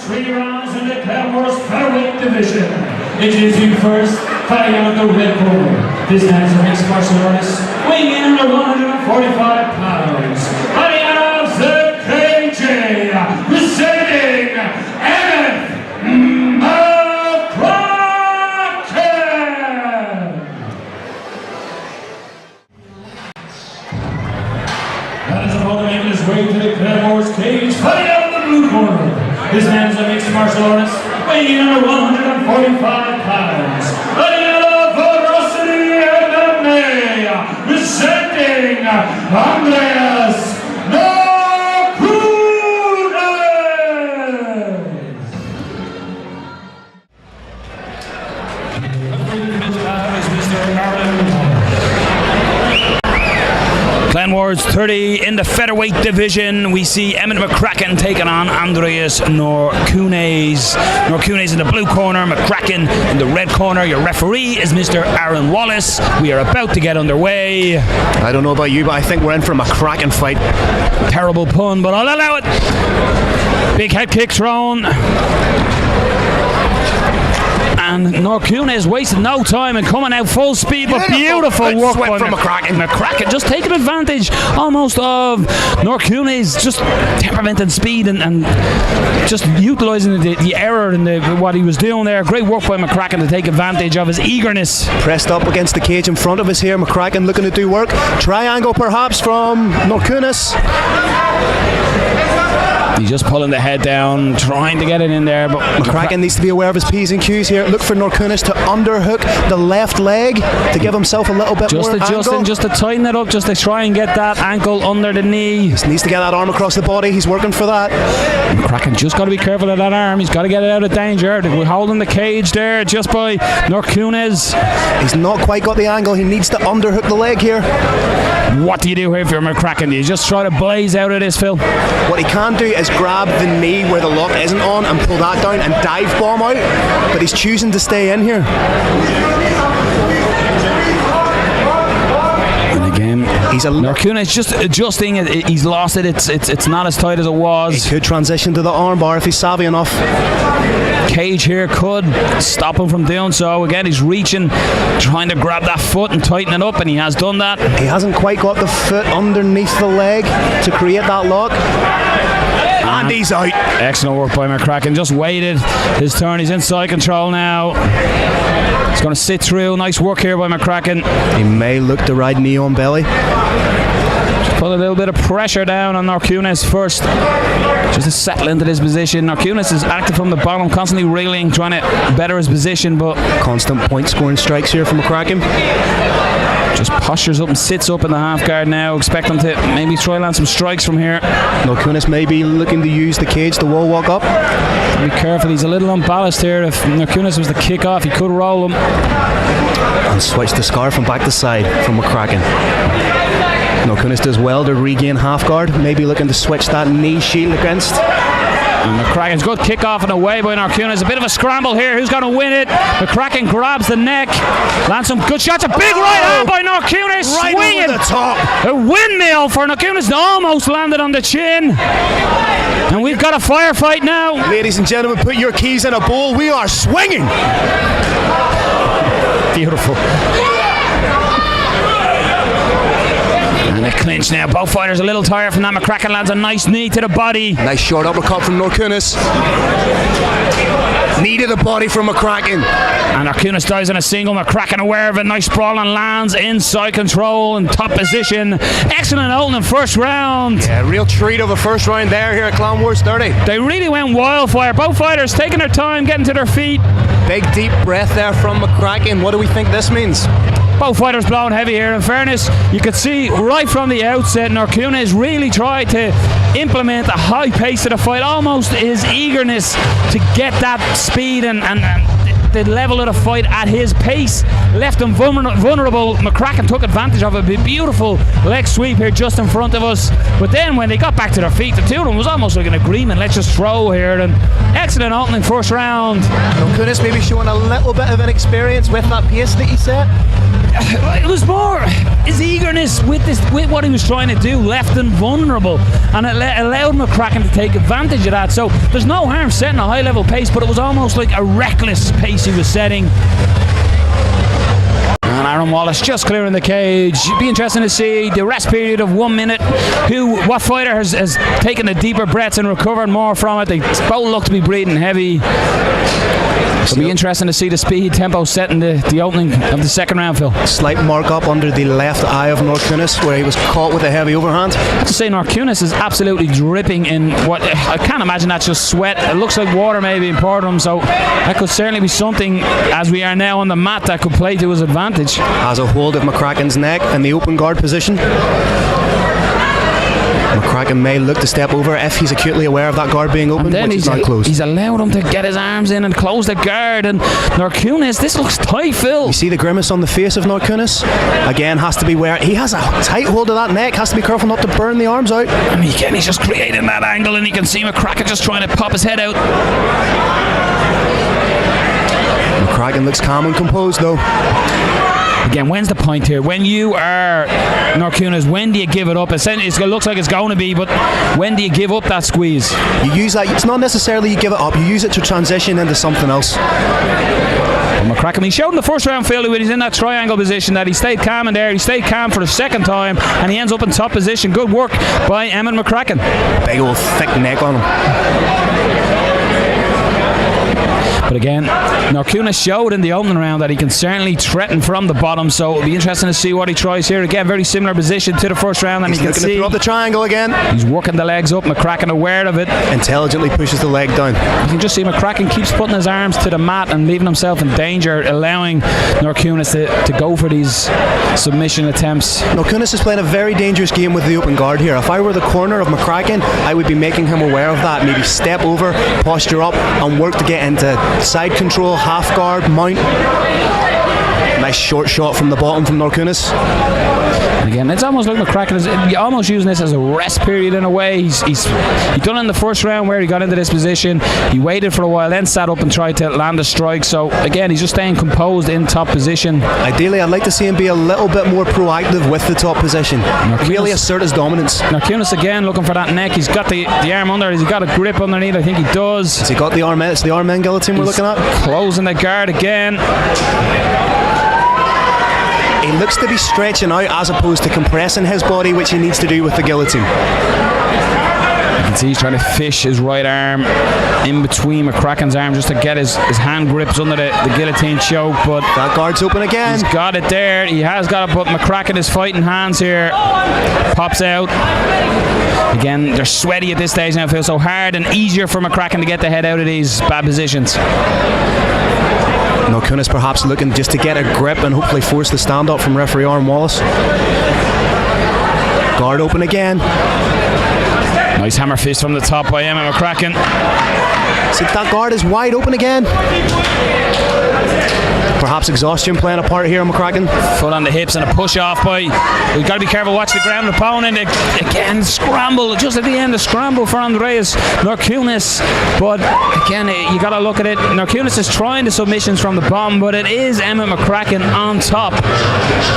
3 rounds in the Cowboys Featherweight division. Introducing first, fighting out of the red corner. This man's a mixed martial artist, weighing in under 145 pounds. Fighting out of the KJ, presenting Emmett McCracken. That is opponent making his way to the Cowboys cage, fighting out of the blue corner. This man is a mixed martial artist, weighing in under 145 pounds. Fighting out of Ferocity, presenting Andrius Clan Wars 30 in the Featherweight division. We see Emmett McCracken taking on Andrius Norkunas. Norkunas in the blue corner, McCracken in the red corner. Your referee is Mr. Wallace. We are about to get underway. I don't know about you, but I think we're in for a McCracken fight. Terrible pun, but I'll allow it. Big head kick thrown. And Norkunas wasted no time and coming out full speed, but beautiful work by McCracken. McCracken just taking advantage almost of Norkunas' just temperament and speed and just utilising the error in what he was doing there. Great work by McCracken to take advantage of his eagerness. Pressed up against the cage in front of us here. McCracken looking to do work. Triangle perhaps from Norkunas. He's just pulling the head down, trying to get it in there, but McCracken needs to be aware of his P's and Q's here. Look for Norkunas to underhook the left leg to give himself a little bit more angle. Just to tighten it up, just to try and get that ankle under the knee. He needs to get that arm across the body. He's working for that. McCracken just got to be careful of that arm. He's got to get it out of danger. We're holding the cage there just by Norkunas. He's not quite got the angle. He needs to underhook the leg here. What do you do here for McCracken? Do you just try to blaze out of this, Phil? What he can do is grab the knee where the lock isn't on and pull that down and dive bomb out, but he's choosing to stay in here. And again, Norkunas just adjusting it. He's lost it. It's not as tight as it was. He could transition to the armbar if he's savvy enough. Cage here could stop him from doing so. Again, he's reaching, trying to grab that foot and tighten it up, and he has done that. He hasn't quite got the foot underneath the leg to create that lock. And he's out. Excellent work by McCracken. Just waited his turn. He's inside control now. He's going to sit through. Nice work here by McCracken. He may look to ride knee on belly. Just put a little bit of pressure down on Norkunas first, just to settle into this position. Norkunas is active from the bottom, constantly reeling, trying to better his position, but constant point scoring strikes here from McCracken. Just postures up and sits up in the half guard now. Expect him to maybe try and land some strikes from here. Norkunas may be looking to use the cage to wall walk up. Be careful, he's a little unbalanced here. If Norkunas was to kick off, he could roll him. And switch the scarf from back to side from McCracken. Norkunas does well to regain half guard, maybe looking to switch that knee shield against. And McCracken's good kick off and away by Norkunas. A bit of a scramble here. Who's going to win it? McCracken grabs the neck, lands some good shots. A big right hand by Norkunas, right swinging over the top. A windmill for Norkunas, almost landed on the chin. And we've got a firefight now. Ladies and gentlemen, put your keys in a bowl. We are swinging. Beautiful. And a clinch now. Both fighters a little tired from that. McCracken lands a nice knee to the body. Nice short uppercut from Norkunas. Knee to the body from McCracken. And Norkunas dives in a single. McCracken aware of it. Nice sprawl and lands inside control in top position. Excellent opening first round. Yeah, real treat of a first round there here at Clan Wars 30. They really went wildfire. Both fighters taking their time, getting to their feet. Big deep breath there from McCracken. What do we think this means? Both fighters blowing heavy here. In fairness, you could see right from the outset Norkunas really tried to implement a high pace of the fight, almost his eagerness to get that speed and the level of the fight at his pace left him vulnerable. McCracken took advantage of a beautiful leg sweep here just in front of us, but then when they got back to their feet, the two of them was almost like an agreement. Let's just throw here. And excellent opening first round. Norkunas maybe showing a little bit of inexperience with that pace that he set. it was more his eagerness with what he was trying to do left him vulnerable, and it allowed McCracken to take advantage of that. So there's no harm setting a high level pace, but it was almost like a reckless pace he was setting. And Aaron Wallace just clearing the cage. Be interesting to see the rest period of 1 minute. What fighter has taken the deeper breaths and recovered more from it? They both look to be breathing heavy. It'll be interesting to see the speed tempo set in the opening of the second round, Phil. Slight mark up under the left eye of Norkunas, where he was caught with a heavy overhand. I have to say, Norkunas is absolutely dripping in what I can't imagine that's just sweat. It looks like water maybe in part of him, so that could certainly be something, as we are now on the mat, that could play to his advantage. Has a hold of McCracken's neck in the open guard position. McCracken may look to step over if he's acutely aware of that guard being open, which is not closed. He's allowed him to get his arms in and close the guard, and Norkunas, this looks tight, Phil. You see the grimace on the face of Norkunas? Again, has to be where he has a tight hold of that neck, has to be careful not to burn the arms out. I mean, again, he's just creating that angle, and you can see McCracken just trying to pop his head out. McCracken looks calm and composed though. Again, when's the point here? When you are Norkunas, when do you give it up? It looks like it's going to be, but when do you give up that squeeze? You use that, it's not necessarily you give it up, you use it to transition into something else. Well, McCracken, he showed in the first round, Phil, when he's in that triangle position, that he stayed calm in there. He stayed calm for the second time, and he ends up in top position. Good work by Emmett McCracken. Big old thick neck on him. But again, Norkunas showed in the opening round that he can certainly threaten from the bottom, so it'll be interesting to see what he tries here. Again, very similar position to the first round, and he's you can looking see to throw up the triangle again. He's working the legs up. McCracken aware of it. Intelligently pushes the leg down. You can just see McCracken keeps putting his arms to the mat and leaving himself in danger, allowing Norkunas to go for these submission attempts. Norkunas is playing a very dangerous game with the open guard here. If I were the corner of McCracken, I would be making him aware of that. Maybe step over, posture up, and work to get into side control, half guard, mount. Nice short shot from the bottom from Norkunas. Again, it's almost like McCracken is almost using this as a rest period in a way. He's done it in the first round where he got into this position. He waited for a while, then sat up and tried to land a strike. So again, he's just staying composed in top position. Ideally, I'd like to see him be a little bit more proactive with the top position. Really assert his dominance. Norkunas again looking for that neck. He's got the arm under. He's got a grip underneath. I think he does. Has he got the arm? It's the arm end guillotine we're looking at. Closing the guard again. He looks to be stretching out as opposed to compressing his body, which he needs to do with the guillotine. You can see he's trying to fish his right arm in between McCracken's arm just to get his hand grips under the guillotine choke, but that guard's open again. He's got it there. He has got it, but McCracken is fighting hands here. Pops out. Again, they're sweaty at this stage now. It feels so hard and easier for McCracken to get the head out of these bad positions. Norkunas perhaps looking just to get a grip and hopefully force the stand-up from referee Aaron Wallace. Guard open again. Nice hammer fist from the top by Emmett McCracken. See, that guard is wide open again. Perhaps exhaustion playing a part here, McCracken. Foot on the hips and a push off by. We've got to be careful, watch the ground opponent. Again, scramble, just at the end, a scramble for Andrius Norkunas. But again, you got to look at it. Norkunas is trying the submissions from the bottom, but it is Emmett McCracken on top,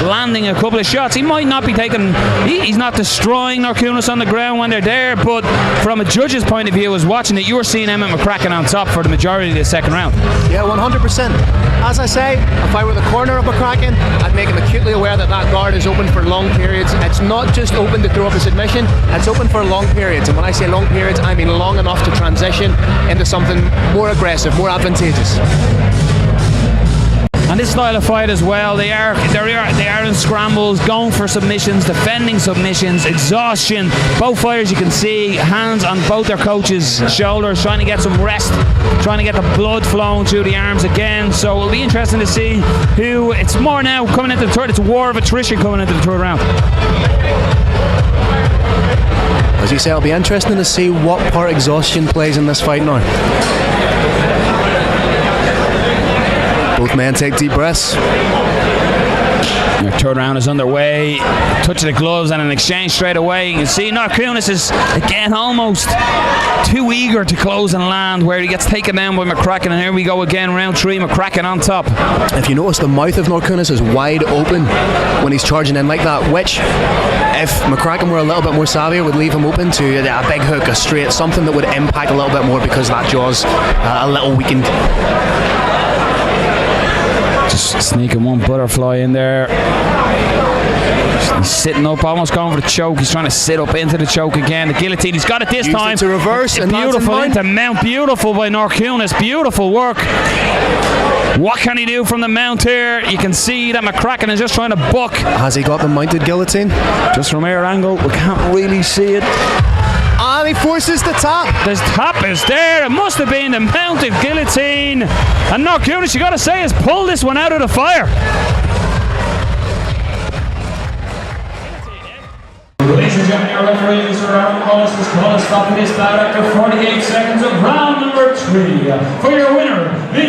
landing a couple of shots. He might not be taking, he's not destroying Norkunas on the ground when they're there, but from a judge's point of view, as watching it, you were seeing Emmett McCracken on top for the majority of the second round. Yeah, 100%. As I say, if I were the corner of McCracken, I'd make him acutely aware that that guard is open for long periods. It's not just open to throw up a submission, it's open for long periods. And when I say long periods, I mean long enough to transition into something more aggressive, more advantageous. And this style of fight as well, they are in scrambles, going for submissions, defending submissions, exhaustion. Both fighters, you can see hands on both their coaches' shoulders, trying to get some rest, trying to get the blood flowing through the arms again. So it'll be interesting to see who. It's more now coming into the third. It's a war of attrition coming into the third round. As you say, it'll be interesting to see what part exhaustion plays in this fight now. Both men take deep breaths. Your third round is underway. Touch of the gloves and an exchange straight away. You can see Norkunas is again almost too eager to close and land, where he gets taken down by McCracken. And here we go again, round 3, McCracken on top. If you notice, the mouth of Norkunas is wide open when he's charging in like that, which, if McCracken were a little bit more savvy, would leave him open to a big hook, a straight, something that would impact a little bit more, because that jaw's a little weakened. Just sneaking one butterfly in there. He's sitting up, almost going for the choke. He's trying to sit up into the choke again. The guillotine, he's got it this time. To reverse, and beautiful into mount. Beautiful by Norkunas. Beautiful work. What can he do from the mount here? You can see that McCracken is just trying to buck. Has he got the mounted guillotine? Just from air angle, we can't really see it. And he forces the tap. The tap is there. It must have been the mounted guillotine. And Norkunas, you got to say, has pulled this one out of the fire. Ladies and gentlemen, your referee, Mr. Wallace, has called a stop to this bout after 48 seconds of round number 3. For your winner, the